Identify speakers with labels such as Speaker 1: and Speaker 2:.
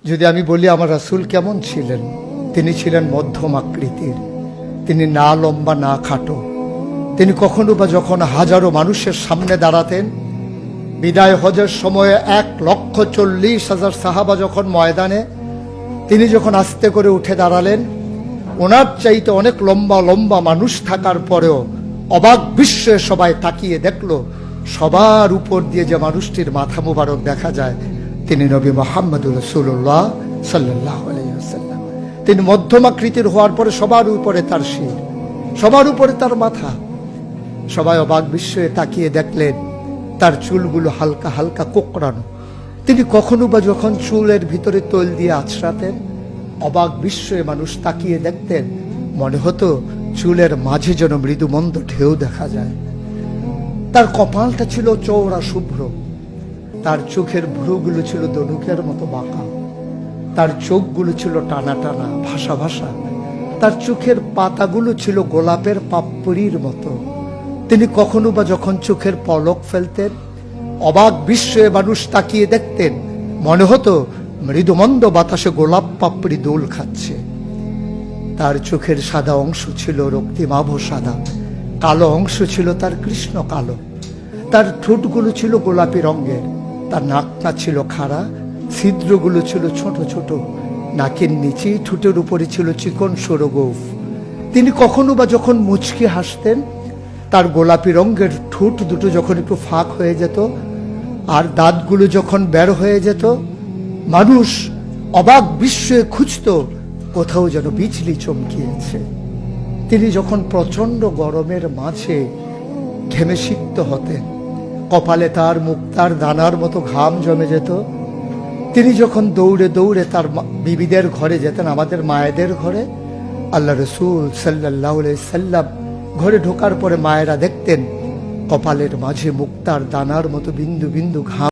Speaker 1: যদি আমি বলি আমার রাসূল কেমন ছিলেন, তিনি ছিলেন মধ্যম আকৃতির, তিনি না লম্বা না খাটো। তিনি কখনো বা যখন হাজারো মানুষের সামনে দাঁড়াতেন, বিদায় হজের সময়ে 1,40,000 সাহাবা যখন ময়দানে, তিনি যখন আস্তে করে উঠে দাঁড়ালেন, ওনার চাইতে অনেক লম্বা লম্বা মানুষ থাকার পরেও অবাক বিস্ময়ে সবাই তাকিয়ে দেখলো সবার উপর দিয়ে যে মানুষটির মাথা মুবারক দেখা যায়, তিনি নবী মুহাম্মদুর রাসূলুল্লাহ সাল্লাল্লাহু আলাইহি ওয়াসাল্লাম। তিনি মধ্যম আকৃতির হওয়ার পরে সবার উপরে তার শির, সবার উপরে তার মাথা। সবাই অবাক বিস্ময়ে তাকিয়ে দেখলেন তার চুলগুলো হালকা হালকা কোঁকড়ানো। তিনি কখনো বা যখন চুলের ভিতরে তৈল দিয়ে আছড়াতেন, অবাক বিস্ময়ে মানুষ তাকিয়ে দেখতেন, মনে হতো চুলের মাঝে যেন মৃদুমন্দ ঢেউ দেখা যায়। তার কপালটা ছিল চওড়া শুভ্র, তার চোখের ভ্রুগুলো ছিল ধনুকের মতো বাঁকা, তার চোখগুলো ছিল টানা টানা ভাসা ভাসা, তার চোখের পাতাগুলো ছিল গোলাপের পাপড়ির মতো। তিনি কখনো বা যখন চোখের পলক ফেলতেন, অবাক বিস্ময়ে মানুষ তাকিয়ে দেখতেন, মনে হতো মৃদুমন্দ বাতাসে গোলাপ পাপড়ি দোল খাচ্ছে। তার চোখের সাদা অংশ ছিল রক্তিমাভ সাদা, কালো অংশ ছিল তার কৃষ্ণ কালো। তার ঠোঁটগুলো ছিল গোলাপি রঙের, তার নাকটা ছিল খাড়া, ছিদ্রগুলো ছিল ছোট ছোট, নাকের নিচে ঠোঁটের উপরে ছিল চিকন সরু গোঁফ। তিনি কখনো বা যখন মুচকি হাসতেন, তার গোলাপি রঙের ঠোঁট দুটো যখন একটু ফাঁক হয়ে যেত আর দাঁতগুলো যখন বের হয়ে যেত, মানুষ অবাক বিস্ময়ে খুঁজত কোথাও যেন বিজলি চমকিয়েছে। তিনি যখন প্রচন্ড গরমের মাঝে ঘেমে সিক্ত হতেন, কপালে তার মুক্তার দানার মতো ঘাম জমে যেত। তিনি যখন দৌড়ে দৌড়ে তার বিবিদের ঘরে যেতেন, আমাদের মায়েদের ঘরে, আল্লাহ রাসূল সাল্লাল্লাহু আলাইহি সাল্লাম ঘরে ঢোকার পরে মায়েরা দেখতেন কপালের মাঝে মুক্তার দানার মতো বিন্দু বিন্দু ঘাম।